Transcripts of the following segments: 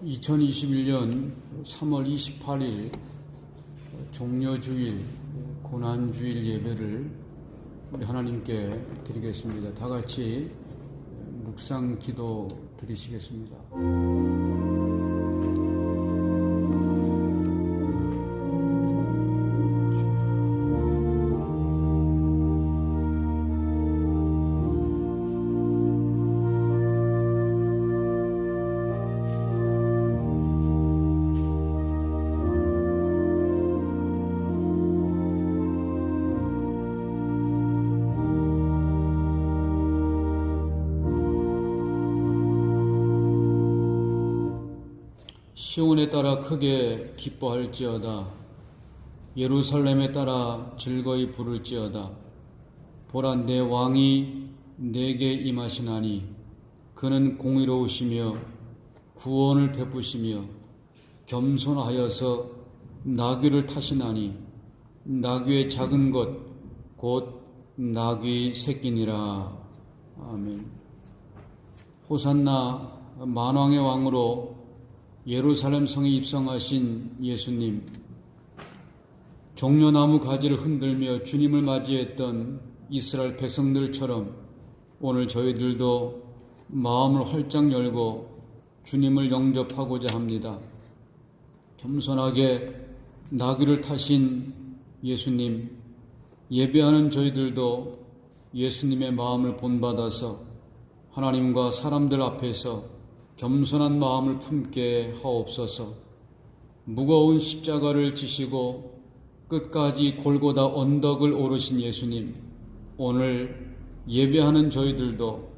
2021년 3월 28일 종려주일, 고난주일 예배를 우리 하나님께 드리겠습니다. 다 같이 묵상 기도 드리시겠습니다. 시온에 따라 크게 기뻐할지어다. 예루살렘에 따라 즐거이 부를지어다. 보라, 내 왕이 내게 임하시나니 그는 공의로우시며 구원을 베푸시며 겸손하여서 나귀를 타시나니 나귀의 작은 것 곧 나귀 새끼니라. 아멘. 호산나, 만왕의 왕으로 예루살렘 성에 입성하신 예수님, 종려나무 가지를 흔들며 주님을 맞이했던 이스라엘 백성들처럼 오늘 저희들도 마음을 활짝 열고 주님을 영접하고자 합니다. 겸손하게 나귀를 타신 예수님, 예배하는 저희들도 예수님의 마음을 본받아서 하나님과 사람들 앞에서 겸손한 마음을 품게 하옵소서. 무거운 십자가를 지시고 끝까지 골고다 언덕을 오르신 예수님, 오늘 예배하는 저희들도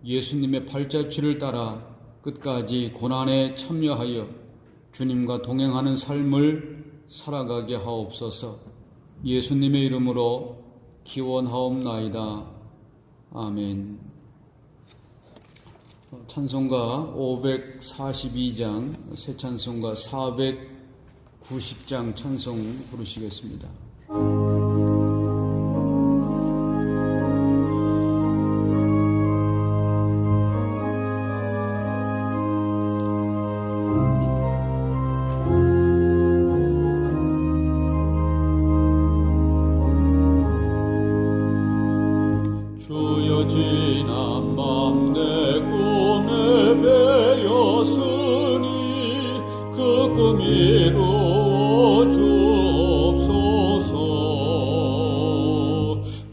예수님의 발자취를 따라 끝까지 고난에 참여하여 주님과 동행하는 삶을 살아가게 하옵소서. 예수님의 이름으로 기원하옵나이다. 아멘. 찬송가 542장, 새 찬송가 490장 찬송 부르시겠습니다. 주여, 지난 밤 내 꿈에 배었으니 그 꿈 이루어 주옵소서.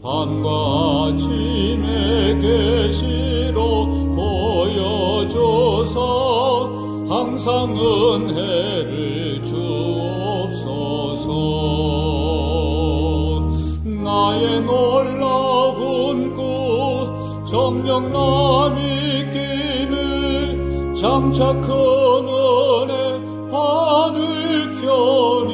밤과 아침의 계시로 보여줘서 항상 은혜를 주옵소서. 나의 놀라운 꿈 정녕 남이 끼는 장차 큰 은혜 받을 편이,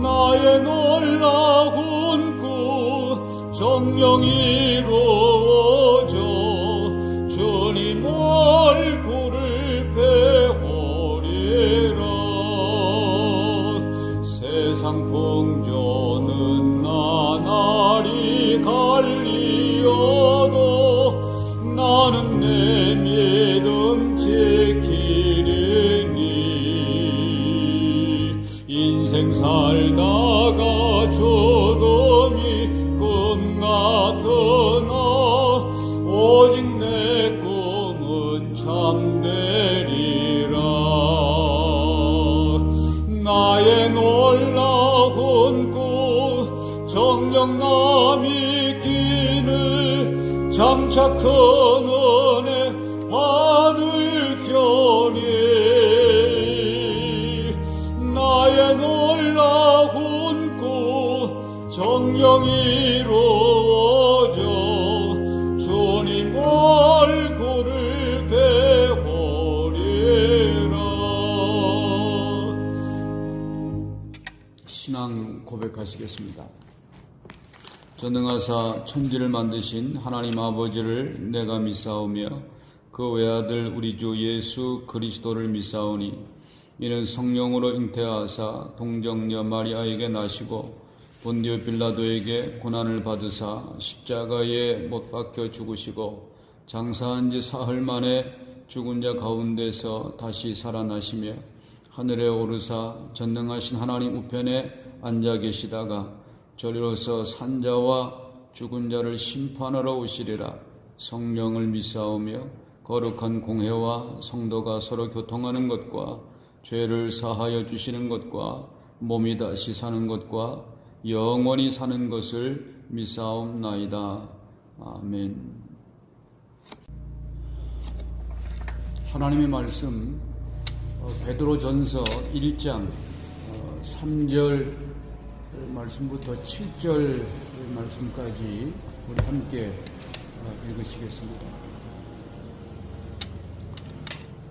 나의 놀라운 꿈 정녕 이루어져 주님 얼굴을 배우리라. 세상 풍조는 나날이 갈리어도 나는 내 믿음 지키리니. 인생 살다가 죽음이 꿈 같으나 오직 내 꿈은 참되리라. 나의 놀라운 꿈 정녕 남이 끼는 장차 큰 은혜 받을 편이, 나의 놀라운 꿈 정녕 이루어져 주님 얼굴을 배우리라. 신앙 고백하시겠습니다. 전능하사 천지를 만드신 하나님 아버지를 내가 믿사오며 그 외아들 우리 주 예수 그리스도를 믿사오니 이는 성령으로 잉태하사 동정녀 마리아에게 나시고 본디오 빌라도에게 고난을 받으사 십자가에 못 박혀 죽으시고 장사한 지 사흘 만에 죽은 자 가운데서 다시 살아나시며 하늘에 오르사 전능하신 하나님 우편에 앉아 계시다가 저리로서 산자와 죽은 자를 심판하러 오시리라. 성령을 믿사오며 거룩한 공회와 성도가 서로 교통하는 것과 죄를 사하여 주시는 것과 몸이 다시 사는 것과 영원히 사는 것을 믿사옵나이다. 아멘. 하나님의 말씀 베드로전서 1장 3절 말씀부터 7절 말씀까지 우리 함께 읽으시겠습니다.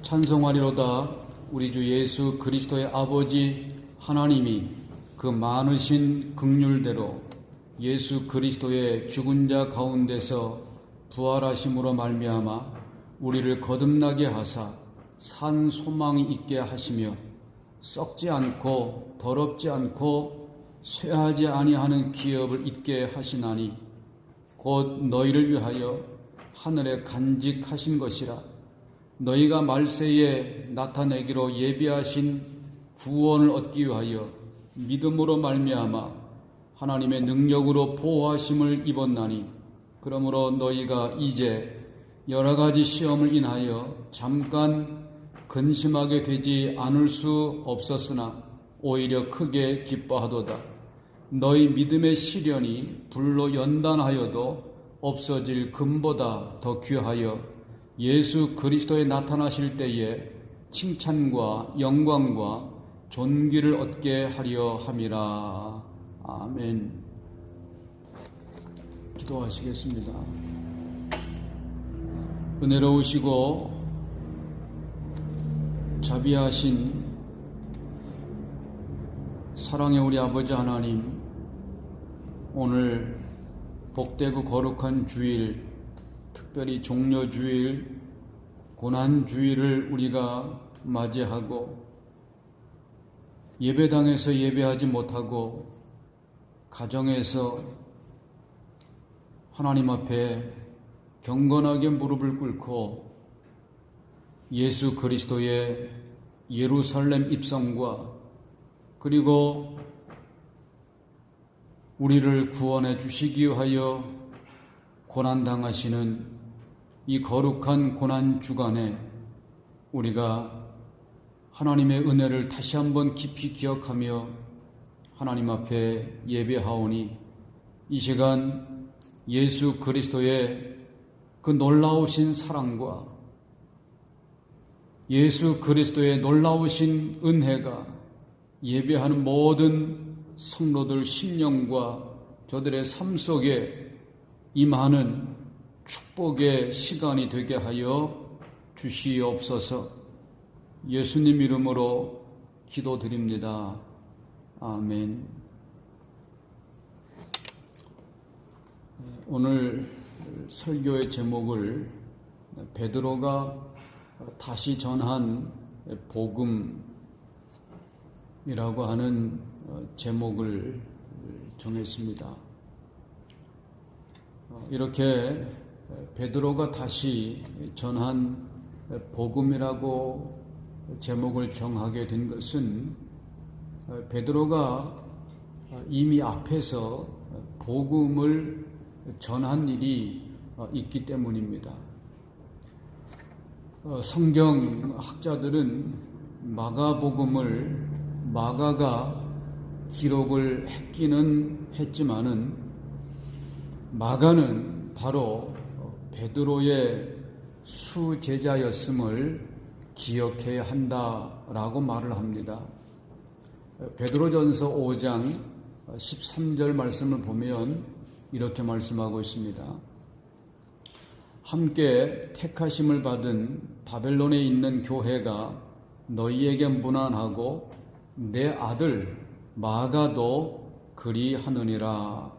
찬송하리로다. 우리 주 예수 그리스도의 아버지 하나님이 그 많으신 긍휼대로 예수 그리스도의 죽은 자 가운데서 부활하심으로 말미암아 우리를 거듭나게 하사 산 소망이 있게 하시며 썩지 않고 더럽지 않고 쇠하지 아니하는 기업을 있게 하시나니 곧 너희를 위하여 하늘에 간직하신 것이라. 너희가 말세에 나타내기로 예비하신 구원을 얻기 위하여 믿음으로 말미암아 하나님의 능력으로 보호하심을 입었나니 그러므로 너희가 이제 여러 가지 시험을 인하여 잠깐 근심하게 되지 않을 수 없었으나 오히려 크게 기뻐하도다. 너희 믿음의 시련이 불로 연단하여도 없어질 금보다 더 귀하여 예수 그리스도에 나타나실 때에 칭찬과 영광과 존귀를 얻게 하려 함이라. 아멘. 기도하시겠습니다. 은혜로우시고 자비하신 사랑의 우리 아버지 하나님, 오늘 복되고 거룩한 주일, 특별히 종려주일, 고난주일을 우리가 맞이하고 예배당에서 예배하지 못하고 가정에서 하나님 앞에 경건하게 무릎을 꿇고 예수 그리스도의 예루살렘 입성과 그리고 우리를 구원해 주시기 위하여 고난당하시는 이 거룩한 고난 주간에 우리가 하나님의 은혜를 다시 한번 깊이 기억하며 하나님 앞에 예배하오니 이 시간 예수 그리스도의 그 놀라우신 사랑과 예수 그리스도의 놀라우신 은혜가 예배하는 모든 성도들 심령과 저들의 삶 속에 임하는 축복의 시간이 되게 하여 주시옵소서. 예수님 이름으로 기도드립니다. 아멘. 오늘 설교의 제목을 베드로가 다시 전한 복음이라고 하는 제목을 정했습니다. 이렇게 베드로가 다시 전한 복음이라고 제목을 정하게 된 것은 베드로가 이미 앞에서 복음을 전한 일이 있기 때문입니다. 성경학자들은 마가복음을 마가가 기록을 했기는 했지만은 마가는 바로 베드로의 수제자였음을 기억해야 한다라고 말을 합니다. 베드로전서 5장 13절 말씀을 보면 이렇게 말씀하고 있습니다. 함께 택하심을 받은 바벨론에 있는 교회가 너희에게 문안하고 내 아들 마가도 그리하느니라.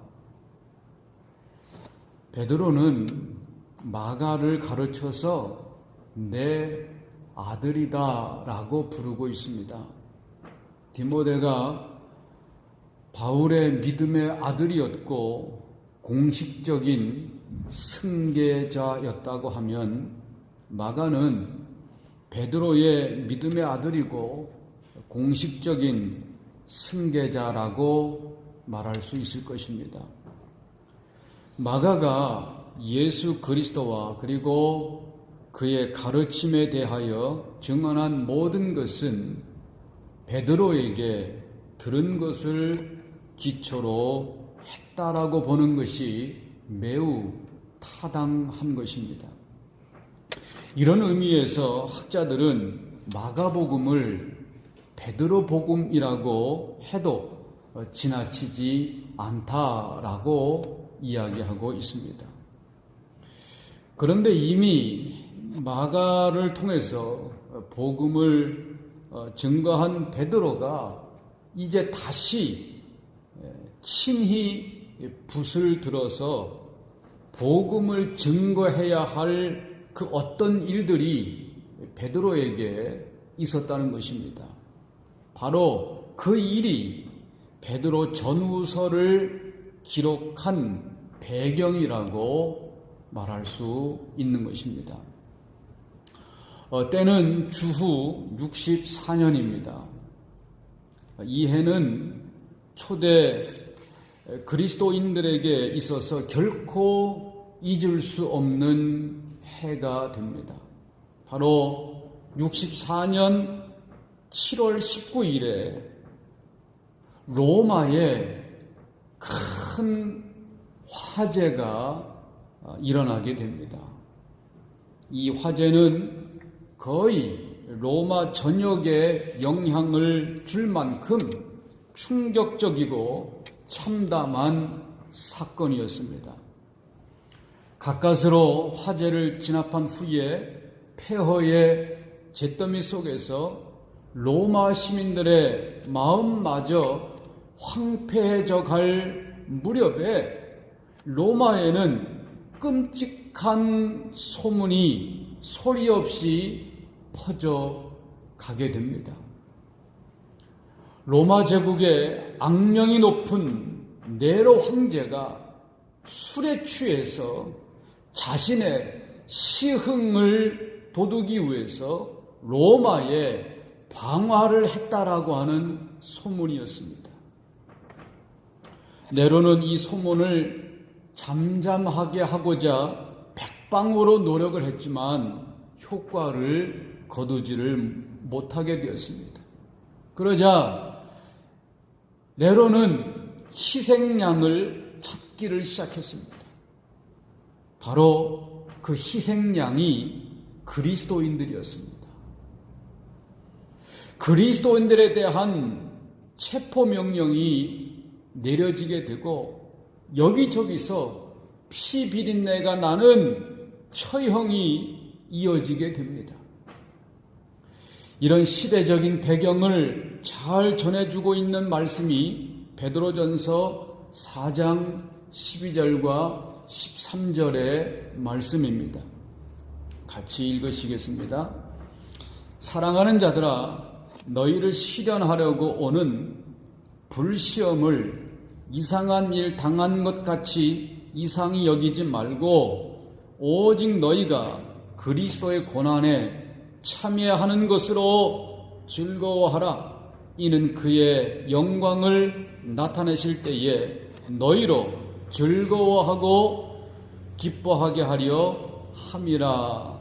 베드로는 마가를 가르쳐서 내 아들이다 라고 부르고 있습니다. 디모데가 바울의 믿음의 아들이었고 공식적인 승계자였다고 하면 마가는 베드로의 믿음의 아들이고 공식적인 승계자라고 말할 수 있을 것입니다. 마가가 예수 그리스도와 그리고 그의 가르침에 대하여 증언한 모든 것은 베드로에게 들은 것을 기초로 했다라고 보는 것이 매우 타당한 것입니다. 이런 의미에서 학자들은 마가복음을 베드로 복음이라고 해도 지나치지 않다라고 이야기하고 있습니다. 그런데 이미 마가를 통해서 복음을 증거한 베드로가 이제 다시 친히 붓을 들어서 복음을 증거해야 할 그 어떤 일들이 베드로에게 있었다는 것입니다. 바로 그 일이 베드로 전후서를 기록한 배경이라고 말할 수 있는 것입니다. 때는 주후 64년입니다. 이 해는 초대 그리스도인들에게 있어서 결코 잊을 수 없는 해가 됩니다. 바로 64년 7월 19일에 로마에 큰 화재가 일어나게 됩니다. 이 화재는 거의 로마 전역에 영향을 줄 만큼 충격적이고 참담한 사건이었습니다. 가까스로 화재를 진압한 후에 폐허의 잿더미 속에서 로마 시민들의 마음마저 황폐해져 갈 무렵에 로마에는 끔찍한 소문이 소리 없이 퍼져 가게 됩니다. 로마 제국의 악명이 높은 네로 황제가 술에 취해서 자신의 시흥을 돋우기 위해서 로마에 방화를 했다라고 하는 소문이었습니다. 네로는 이 소문을 잠잠하게 하고자 백방으로 노력을 했지만 효과를 거두지를 못하게 되었습니다. 그러자 네로는 희생양을 찾기를 시작했습니다. 바로 그 희생양이 그리스도인들이었습니다. 그리스도인들에 대한 체포명령이 내려지게 되고 여기저기서 피 비린내가 나는 처형이 이어지게 됩니다. 이런 시대적인 배경을 잘 전해주고 있는 말씀이 베드로전서 4장 12절과 13절의 말씀입니다. 같이 읽으시겠습니다. 사랑하는 자들아, 너희를 시련하려고 오는 불시험을 이상한 일 당한 것 같이 이상히 여기지 말고 오직 너희가 그리스도의 고난에 참여하는 것으로 즐거워하라. 이는 그의 영광을 나타내실 때에 너희로 즐거워하고 기뻐하게 하려 함이라.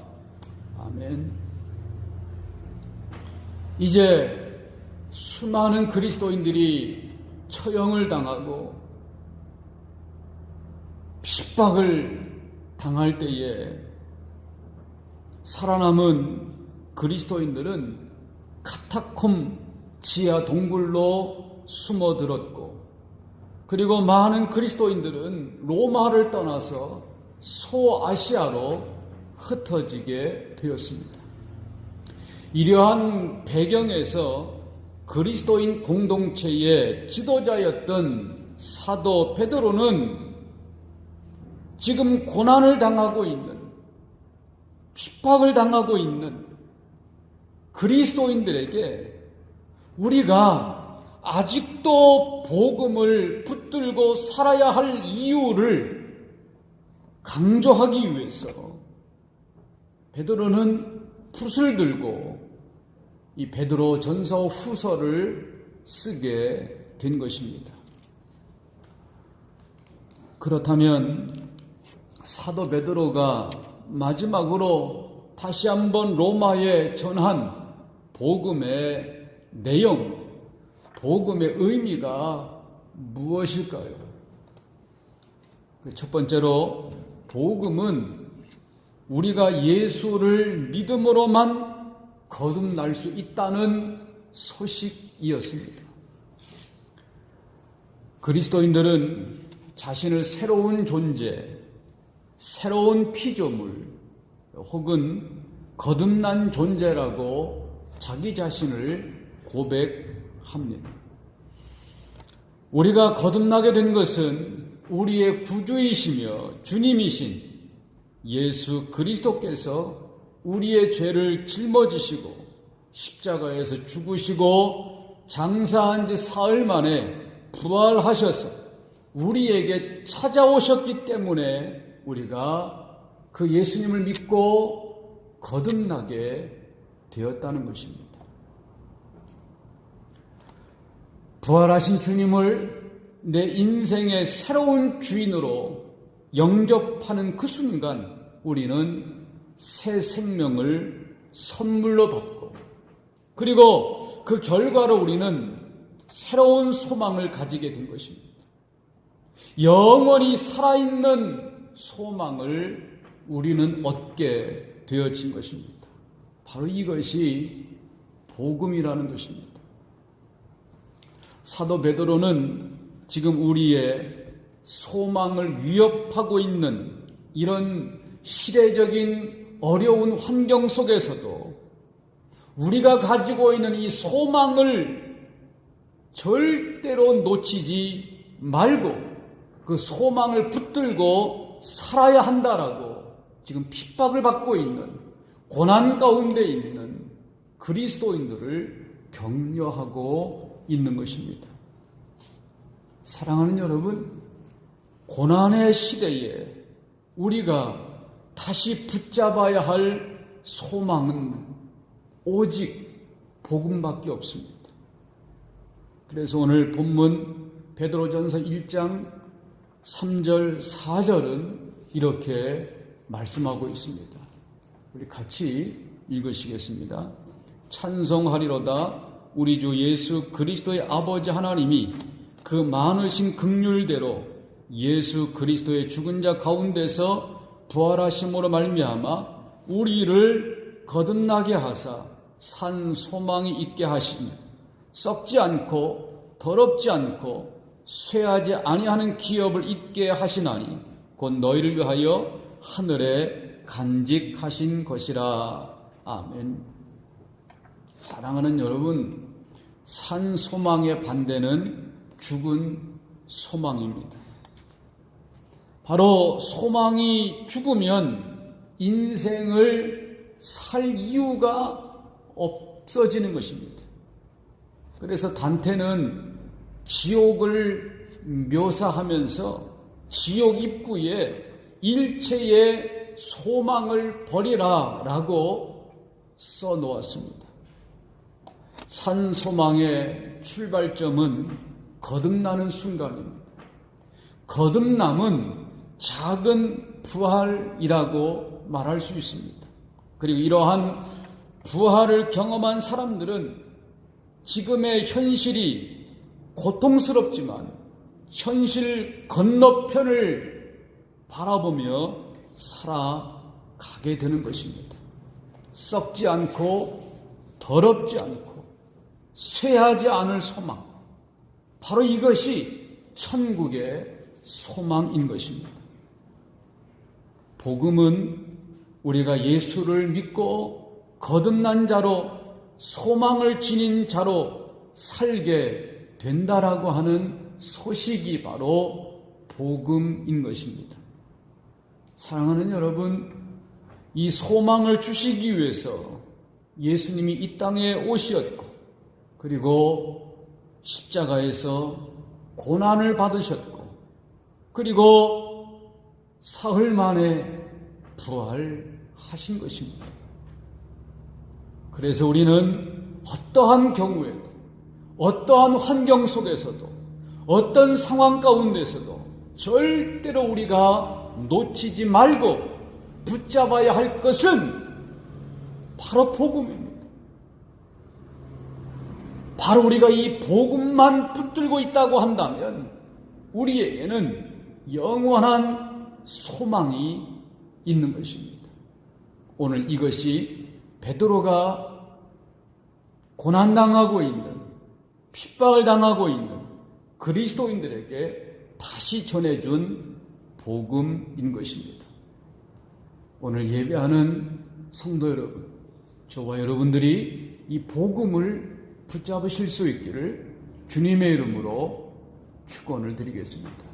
아멘. 이제 수많은 그리스도인들이 처형을 당하고 핍박을 당할 때에 살아남은 그리스도인들은 카타콤 지하 동굴로 숨어들었고, 그리고 많은 그리스도인들은 로마를 떠나서 소아시아로 흩어지게 되었습니다. 이러한 배경에서 그리스도인 공동체의 지도자였던 사도 베드로는 지금 고난을 당하고 있는, 핍박을 당하고 있는 그리스도인들에게 우리가 아직도 복음을 붙들고 살아야 할 이유를 강조하기 위해서 베드로는 붓을 들고 이 베드로 전서 후서를 쓰게 된 것입니다. 그렇다면 사도 베드로가 마지막으로 다시 한번 로마에 전한 복음의 내용, 복음의 의미가 무엇일까요? 첫 번째로 복음은 우리가 예수를 믿음으로만 거듭날 수 있다는 소식이었습니다. 그리스도인들은 자신을 새로운 존재, 새로운 피조물 혹은 거듭난 존재라고 자기 자신을 고백합니다. 우리가 거듭나게 된 것은 우리의 구주이시며 주님이신 예수 그리스도께서 우리의 죄를 짊어지시고 십자가에서 죽으시고 장사한 지 사흘 만에 부활하셔서 우리에게 찾아오셨기 때문에 우리가 그 예수님을 믿고 거듭나게 되었다는 것입니다. 부활하신 주님을 내 인생의 새로운 주인으로 영접하는 그 순간 우리는 새 생명을 선물로 받고 그리고 그 결과로 우리는 새로운 소망을 가지게 된 것입니다. 영원히 살아있는 소망을 우리는 얻게 되어진 것입니다. 바로 이것이 복음이라는 것입니다. 사도 베드로는 지금 우리의 소망을 위협하고 있는 이런 시대적인 어려운 환경 속에서도 우리가 가지고 있는 이 소망을 절대로 놓치지 말고 그 소망을 붙들고 살아야 한다라고 지금 핍박을 받고 있는 고난 가운데 있는 그리스도인들을 격려하고 있는 것입니다. 사랑하는 여러분, 고난의 시대에 우리가 다시 붙잡아야 할 소망은 오직 복음밖에 없습니다. 그래서 오늘 본문 베드로전서 1장 3절 4절은 이렇게 말씀하고 있습니다. 우리 같이 읽으시겠습니다. 찬송하리로다 우리 주 예수 그리스도의 아버지 하나님이 그 많으신 긍휼대로 예수 그리스도의 죽은 자 가운데서 부활하심으로 말미암아 우리를 거듭나게 하사 산 소망이 있게 하시니 썩지 않고 더럽지 않고 쇠하지 아니하는 기업을 있게 하시나니 곧 너희를 위하여 하늘에 간직하신 것이라. 아멘. 사랑하는 여러분, 산 소망의 반대는 죽은 소망입니다. 바로 소망이 죽으면 인생을 살 이유가 없어지는 것입니다. 그래서 단테는 지옥을 묘사하면서 지옥 입구에 일체의 소망을 버리라 라고 써놓았습니다. 산 소망의 출발점은 거듭나는 순간입니다. 거듭남은 작은 부활이라고 말할 수 있습니다. 그리고 이러한 부활을 경험한 사람들은 지금의 현실이 고통스럽지만 현실 건너편을 바라보며 살아가게 되는 것입니다. 썩지 않고 더럽지 않고 쇠하지 않을 소망, 바로 이것이 천국의 소망인 것입니다. 복음은 우리가 예수를 믿고 거듭난 자로 소망을 지닌 자로 살게 된다라고 하는 소식이 바로 복음인 것입니다. 사랑하는 여러분, 이 소망을 주시기 위해서 예수님이 이 땅에 오셨고 그리고 십자가에서 고난을 받으셨고 그리고 사흘 만에 부활하신 것입니다. 그래서 우리는 어떠한 경우에도, 어떠한 환경 속에서도, 어떤 상황 가운데서도 절대로 우리가 놓치지 말고 붙잡아야 할 것은 바로 복음입니다. 바로 우리가 이 복음만 붙들고 있다고 한다면 우리에게는 영원한 소망이 있는 것입니다. 오늘 이것이 베드로가 고난당하고 있는, 핍박을 당하고 있는 그리스도인들에게 다시 전해준 복음인 것입니다. 오늘 예배하는 성도 여러분, 저와 여러분들이 이 복음을 붙잡으실 수 있기를 주님의 이름으로 축원을 드리겠습니다.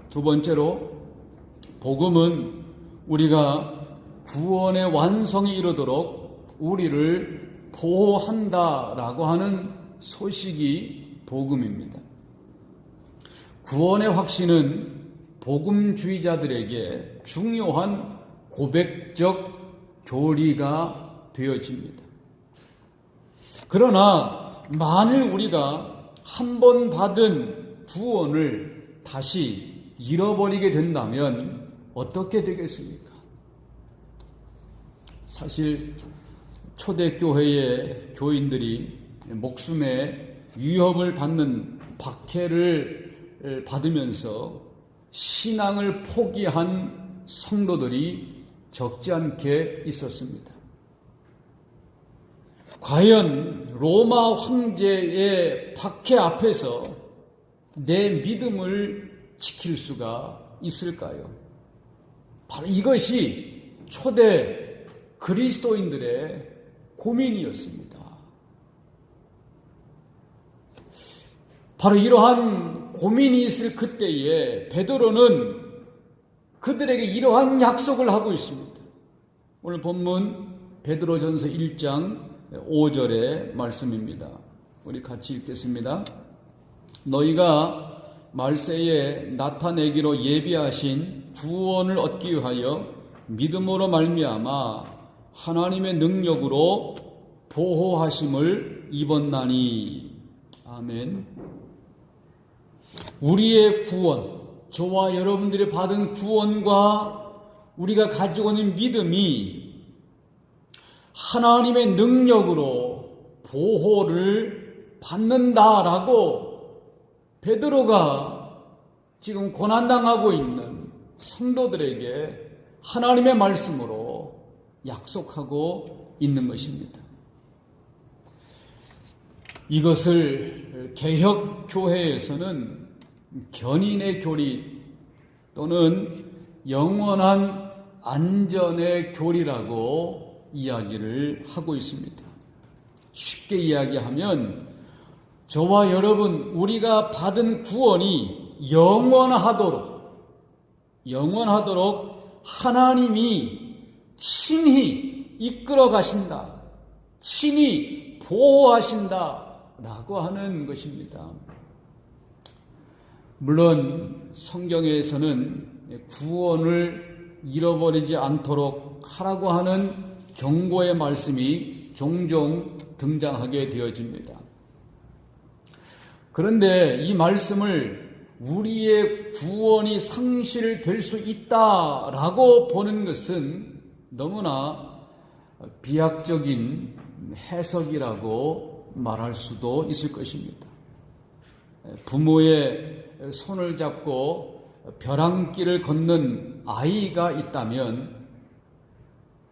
두 번째로, 복음은 우리가 구원의 완성이 이르도록 우리를 보호한다라고 하는 소식이 복음입니다. 구원의 확신은 복음주의자들에게 중요한 고백적 교리가 되어집니다. 그러나 만일 우리가 한 번 받은 구원을 다시 잃어버리게 된다면 어떻게 되겠습니까? 사실 초대교회의 교인들이 목숨에 위협을 받는 박해를 받으면서 신앙을 포기한 성도들이 적지 않게 있었습니다. 과연 로마 황제의 박해 앞에서 내 믿음을 지킬 수가 있을까요? 바로 이것이 초대 그리스도인들의 고민이었습니다. 바로 이러한 고민이 있을 그때에 베드로는 그들에게 이러한 약속을 하고 있습니다. 오늘 본문 베드로전서 1장 5절의 말씀입니다. 우리 같이 읽겠습니다. 너희가 말세에 나타내기로 예비하신 구원을 얻기 위하여 믿음으로 말미암아 하나님의 능력으로 보호하심을 입었나니. 아멘. 우리의 구원, 저와 여러분들이 받은 구원과 우리가 가지고 있는 믿음이 하나님의 능력으로 보호를 받는다라고 베드로가 지금 고난당하고 있는 성도들에게 하나님의 말씀으로 약속하고 있는 것입니다. 이것을 개혁교회에서는 견인의 교리 또는 영원한 안전의 교리라고 이야기를 하고 있습니다. 쉽게 이야기하면 저와 여러분, 우리가 받은 구원이 영원하도록 하나님이 친히 이끌어 가신다, 친히 보호하신다라고 하는 것입니다. 물론 성경에서는 구원을 잃어버리지 않도록 하라고 하는 경고의 말씀이 종종 등장하게 되어집니다. 그런데 이 말씀을 우리의 구원이 상실될 수 있다라고 보는 것은 너무나 비약적인 해석이라고 말할 수도 있을 것입니다. 부모의 손을 잡고 벼랑길을 걷는 아이가 있다면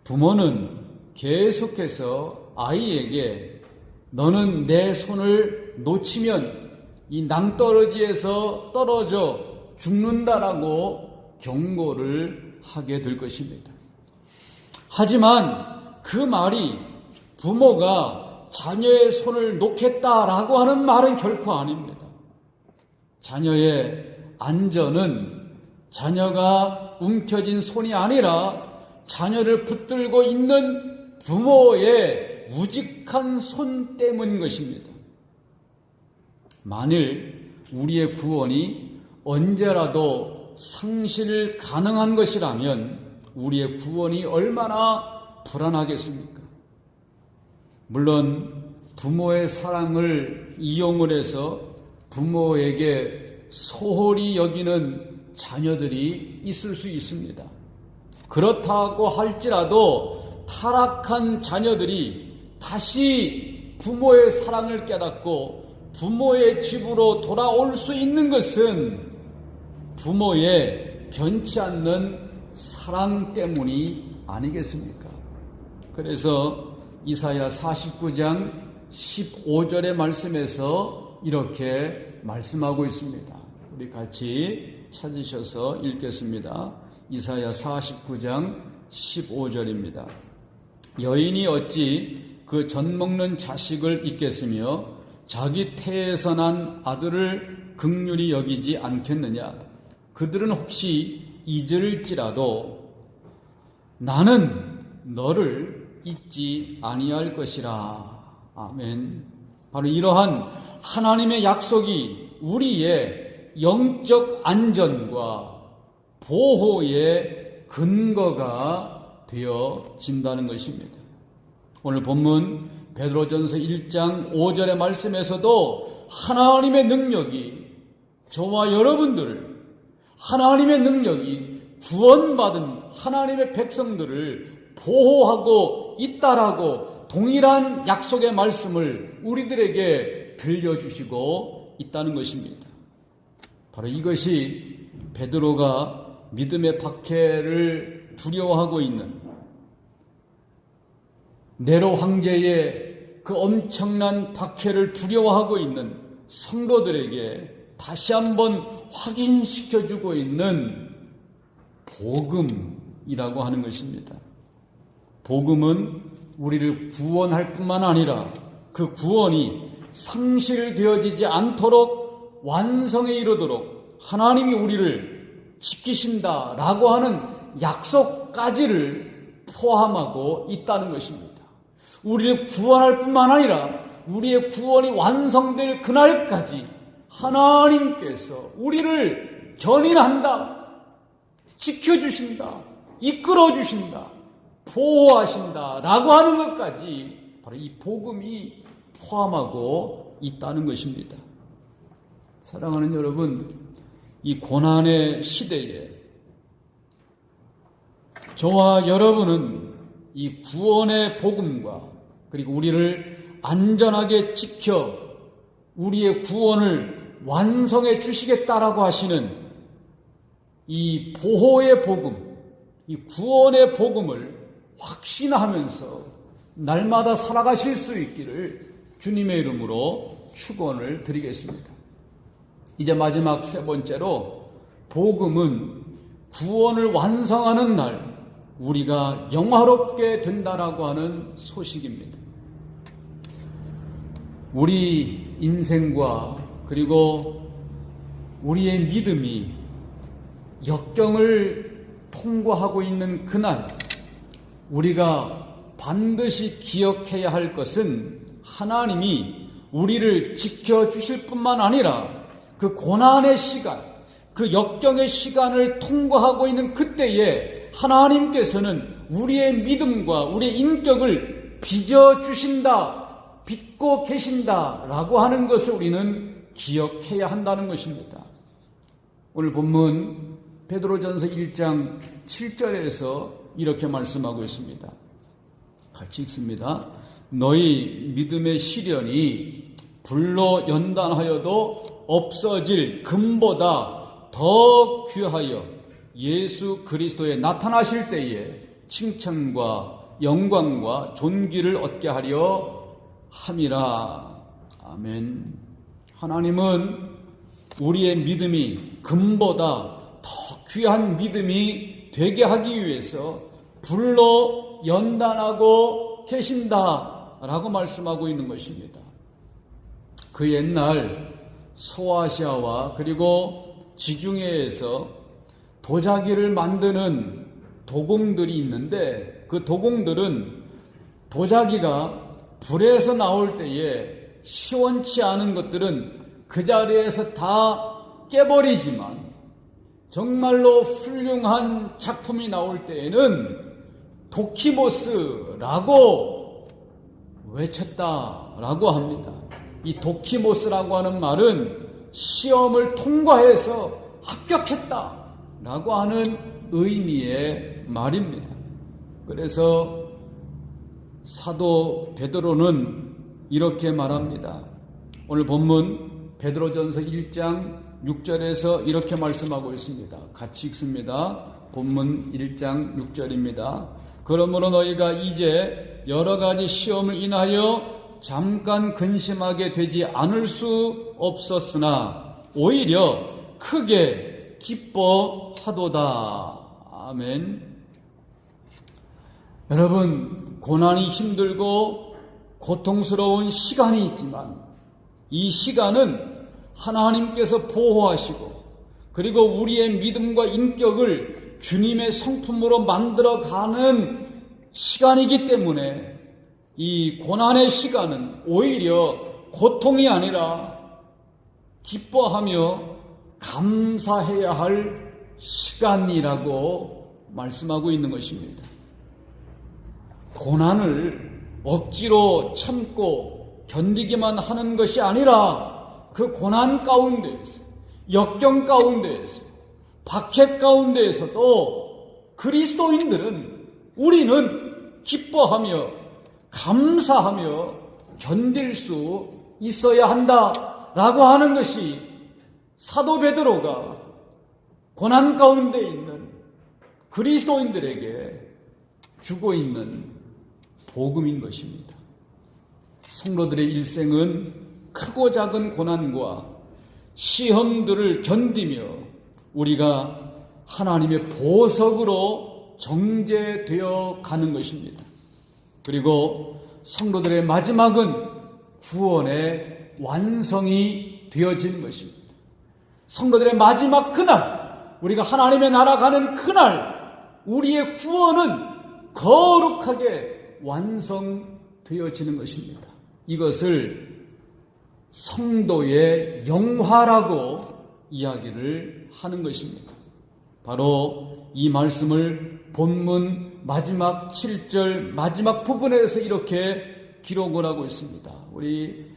부모는 계속해서 아이에게 너는 내 손을 놓치면 이 낭떠러지에서 떨어져 죽는다라고 경고를 하게 될 것입니다. 하지만 그 말이 부모가 자녀의 손을 놓겠다라고 하는 말은 결코 아닙니다. 자녀의 안전은 자녀가 움켜쥔 손이 아니라 자녀를 붙들고 있는 부모의 우직한 손 때문인 것입니다. 만일 우리의 구원이 언제라도 상실 가능한 것이라면 우리의 구원이 얼마나 불안하겠습니까? 물론 부모의 사랑을 이용을 해서 부모에게 소홀히 여기는 자녀들이 있을 수 있습니다. 그렇다고 할지라도 타락한 자녀들이 다시 부모의 사랑을 깨닫고 부모의 집으로 돌아올 수 있는 것은 부모의 변치 않는 사랑 때문이 아니겠습니까? 그래서 이사야 49장 15절의 말씀에서 이렇게 말씀하고 있습니다. 우리 같이 찾으셔서 읽겠습니다. 이사야 49장 15절입니다. 여인이 어찌 그 젖먹는 자식을 잊겠으며 자기 태에서 난 아들을 긍휼히 여기지 않겠느냐? 그들은 혹시 잊을지라도 나는 너를 잊지 아니할 것이라. 아멘. 바로 이러한 하나님의 약속이 우리의 영적 안전과 보호의 근거가 되어진다는 것입니다. 오늘 본문 베드로전서 1장 5절의 말씀에서도 하나님의 능력이 저와 여러분들을, 하나님의 능력이 구원받은 하나님의 백성들을 보호하고 있다라고 동일한 약속의 말씀을 우리들에게 들려주시고 있다는 것입니다. 바로 이것이 베드로가 믿음의 박해를 두려워하고 있는 네로 황제의 그 엄청난 박해를 두려워하고 있는 성도들에게 다시 한번 확인시켜주고 있는 복음이라고 하는 것입니다. 복음은 우리를 구원할 뿐만 아니라 그 구원이 상실되어지지 않도록 완성에 이르도록 하나님이 우리를 지키신다라고 하는 약속까지를 포함하고 있다는 것입니다. 우리를 구원할 뿐만 아니라 우리의 구원이 완성될 그날까지 하나님께서 우리를 견인한다, 지켜주신다, 이끌어주신다, 보호하신다라고 하는 것까지 바로 이 복음이 포함하고 있다는 것입니다. 사랑하는 여러분, 이 고난의 시대에 저와 여러분은 이 구원의 복음과 그리고 우리를 안전하게 지켜 우리의 구원을 완성해 주시겠다라고 하시는 이 보호의 복음, 이 구원의 복음을 확신하면서 날마다 살아가실 수 있기를 주님의 이름으로 축원을 드리겠습니다. 이제 마지막 세 번째로 복음은 구원을 완성하는 날 우리가 영화롭게 된다라고 하는 소식입니다. 우리 인생과 그리고 우리의 믿음이 역경을 통과하고 있는 그날 우리가 반드시 기억해야 할 것은 하나님이 우리를 지켜주실 뿐만 아니라 그 고난의 시간, 그 역경의 시간을 통과하고 있는 그때에 하나님께서는 우리의 믿음과 우리의 인격을 빚어주신다, 빚고 계신다라고 하는 것을 우리는 기억해야 한다는 것입니다. 오늘 본문 베드로전서 1장 7절에서 이렇게 말씀하고 있습니다. 같이 읽습니다. 너희 믿음의 시련이 불로 연단하여도 없어질 금보다 더 귀하여 예수 그리스도에 나타나실 때에 칭찬과 영광과 존귀를 얻게 하려 함이라. 아멘. 하나님은 우리의 믿음이 금보다 더 귀한 믿음이 되게 하기 위해서 불로 연단하고 계신다라고 말씀하고 있는 것입니다. 그 옛날 소아시아와 그리고 지중해에서 도자기를 만드는 도공들이 있는데 그 도공들은 도자기가 불에서 나올 때에 시원치 않은 것들은 그 자리에서 다 깨버리지만 정말로 훌륭한 작품이 나올 때에는 도키모스라고 외쳤다라고 합니다. 이 도키모스라고 하는 말은 시험을 통과해서 합격했다라고 하는 의미의 말입니다. 그래서 사도 베드로는 이렇게 말합니다. 오늘 본문 베드로전서 1장 6절에서 이렇게 말씀하고 있습니다. 같이 읽습니다. 본문 1장 6절입니다. 그러므로 너희가 이제 여러 가지 시험을 인하여 잠깐 근심하게 되지 않을 수 없었으나 오히려 크게 기뻐하도다. 아멘. 여러분, 고난이 힘들고 고통스러운 시간이 있지만 이 시간은 하나님께서 보호하시고 그리고 우리의 믿음과 인격을 주님의 성품으로 만들어가는 시간이기 때문에 이 고난의 시간은 오히려 고통이 아니라 기뻐하며 감사해야 할 시간이라고 말씀하고 있는 것입니다. 고난을 억지로 참고 견디기만 하는 것이 아니라 그 고난 가운데에서, 역경 가운데에서, 박해 가운데에서도 그리스도인들은, 우리는 기뻐하며 감사하며 견딜 수 있어야 한다라고 하는 것이 사도 베드로가 고난 가운데 있는 그리스도인들에게 주고 있는 복음인 것입니다. 성도들의 일생은 크고 작은 고난과 시험들을 견디며 우리가 하나님의 보석으로 정제되어 가는 것입니다. 그리고 성도들의 마지막은 구원의 완성이 되어지는 것입니다. 성도들의 마지막 그날, 우리가 하나님의 나라 가는 그날, 우리의 구원은 거룩하게 완성되어지는 것입니다. 이것을 성도의 영화라고 이야기를 하는 것입니다. 바로 이 말씀을 본문 마지막 7절 마지막 부분에서 이렇게 기록을 하고 있습니다. 우리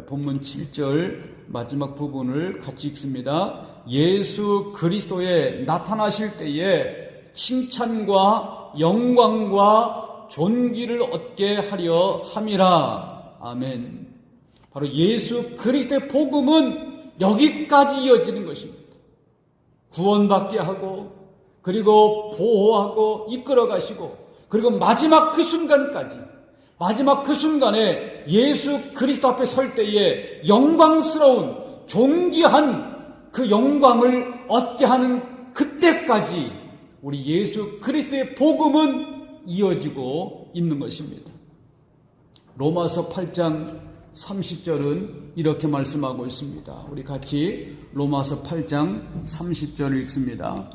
본문 7절 마지막 부분을 같이 읽습니다. 예수 그리스도에 나타나실 때에 칭찬과 영광과 존귀를 얻게 하려 함이라. 아멘. 바로 예수 그리스도의 복음은 여기까지 이어지는 것입니다. 구원받게 하고 그리고 보호하고 이끌어 가시고 그리고 마지막 그 순간까지, 마지막 그 순간에 예수 그리스도 앞에 설 때에 영광스러운 존귀한 그 영광을 얻게 하는 그때까지 우리 예수 그리스도의 복음은 이어지고 있는 것입니다. 로마서 8장 30절은 이렇게 말씀하고 있습니다. 우리 같이 로마서 8장 30절을 읽습니다.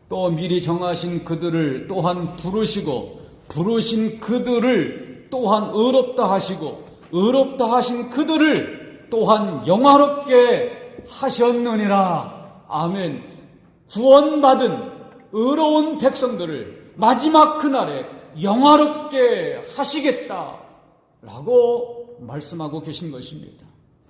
또 미리 정하신 그들을 또한 부르시고 부르신 그들을 또한 의롭다 하시고 의롭다 하신 그들을 또한 영화롭게 하셨느니라. 아멘. 구원받은 의로운 백성들을 마지막 그날에 영화롭게 하시겠다라고 말씀하고 계신 것입니다.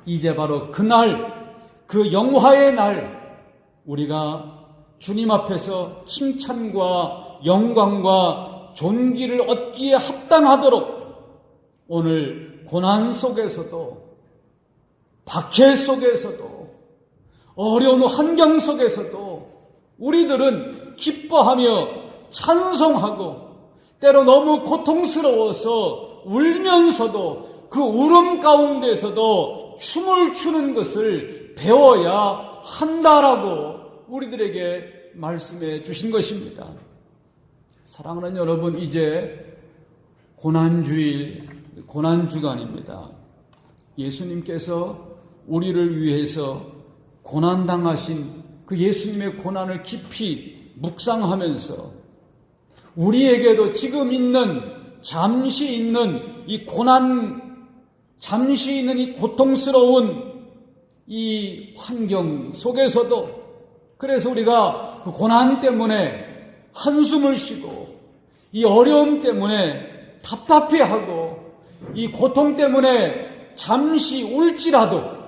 이제 바로 그날, 그 영화의 날, 우리가 주님 앞에서 칭찬과 영광과 존귀를 얻기에 합당하도록 오늘 고난 속에서도, 박해 속에서도, 어려운 환경 속에서도 우리들은 기뻐하며 찬송하고 때로 너무 고통스러워서 울면서도 그 울음 가운데서도 춤을 추는 것을 배워야 한다라고 우리들에게 말씀해 주신 것입니다. 사랑하는 여러분, 이제 고난주일, 고난주간입니다. 예수님께서 우리를 위해서 고난당하신 그 예수님의 고난을 깊이 묵상하면서 우리에게도 지금 있는, 잠시 있는 이 고난, 잠시 있는 이 고통스러운 이 환경 속에서도, 그래서 우리가 그 고난 때문에 한숨을 쉬고 이 어려움 때문에 답답해하고 이 고통 때문에 잠시 울지라도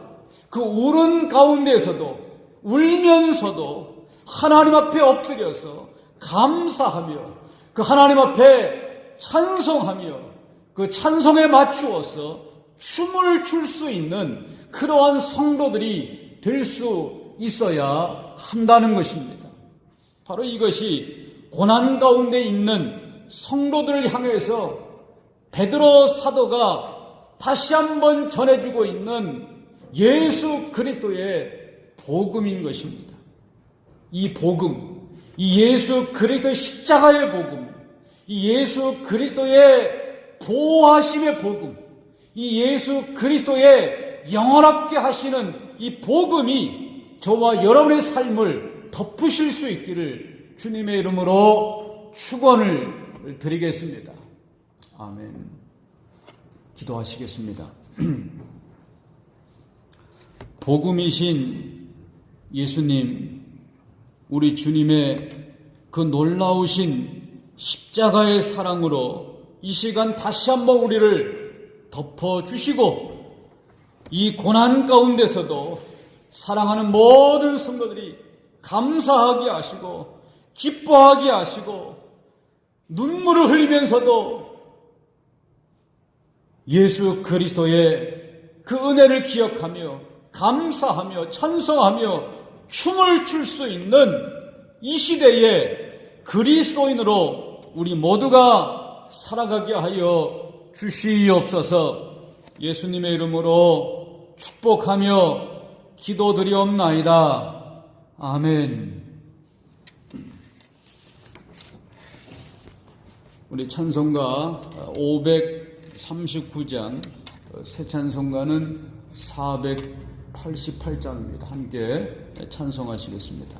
그 울은 가운데에서도 울면서도 하나님 앞에 엎드려서 감사하며 그 하나님 앞에 찬송하며 그 찬송에 맞추어서 춤을 출 수 있는 그러한 성도들이 될 수 있어야 한다는 것입니다. 바로 이것이 고난 가운데 있는 성도들을 향해서 베드로 사도가 다시 한번 전해주고 있는 예수 그리스도의 복음인 것입니다. 이 복음, 이 예수 그리스도의 십자가의 복음, 이 예수 그리스도의 보호하심의 복음, 이 예수 그리스도의 영원하게 하시는 이 복음이 저와 여러분의 삶을 덮으실 수 있기를 주님의 이름으로 축원을 드리겠습니다. 아멘. 기도하시겠습니다. 복음이신 예수님, 우리 주님의 그 놀라우신 십자가의 사랑으로 이 시간 다시 한번 우리를 덮어주시고 이 고난 가운데서도 사랑하는 모든 성도들이 감사하게 하시고 기뻐하게 하시고 눈물을 흘리면서도 예수 그리스도의 그 은혜를 기억하며 감사하며 찬송하며 춤을 출 수 있는 이 시대에 그리스도인으로 우리 모두가 살아가게 하여 주시옵소서. 예수님의 이름으로 축복하며 기도드리옵나이다. 아멘. 우리 찬송가 539장, 새 찬송가는 488장입니다. 함께 찬송하시겠습니다.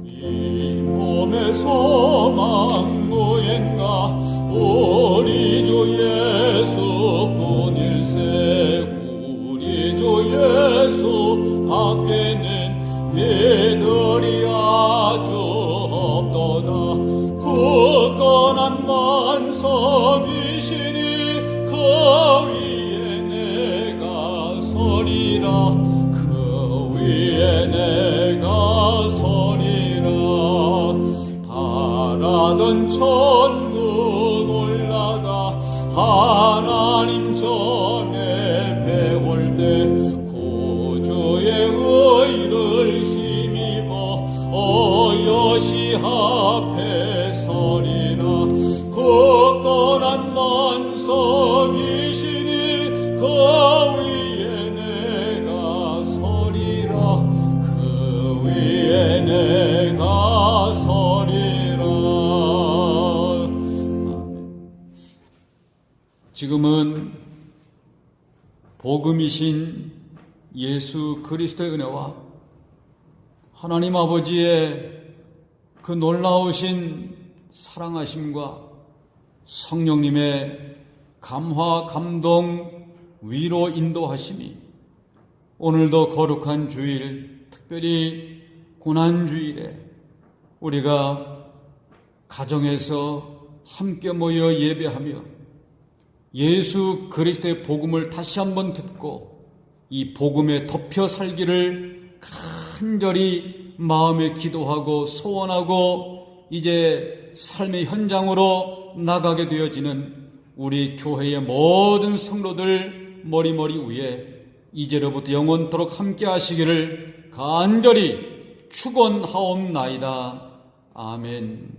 이 몸의 소망 무엔가 우리 주 예수뿐일세. 우리 주 예수 밖에는 믿으리 아주 없도다. 굳건한 반석이시니 그 위에 내가 서리라. 그 위에 내가 서리라. 바라던 천국 올라가 하나님 전에 배울 때 구주의 의를 힘입어 여시 앞에 서리라. 굳건한 반석이시니 그 위에 내가 서리라. 그 위에 내가 서리라. 지금은 복음이신 예수 그리스도의 은혜와 하나님 아버지의 그 놀라우신 사랑하심과 성령님의 감화, 감동, 위로 인도하심이 오늘도 거룩한 주일, 특별히 고난주일에 우리가 가정에서 함께 모여 예배하며 예수 그리스도의 복음을 다시 한번 듣고 이 복음에 덮여 살기를 간절히 마음에 기도하고 소원하고 이제 삶의 현장으로 나가게 되어지는 우리 교회의 모든 성도들 머리머리 위에 이제로부터 영원토록 함께 하시기를 간절히 축원하옵나이다. 아멘.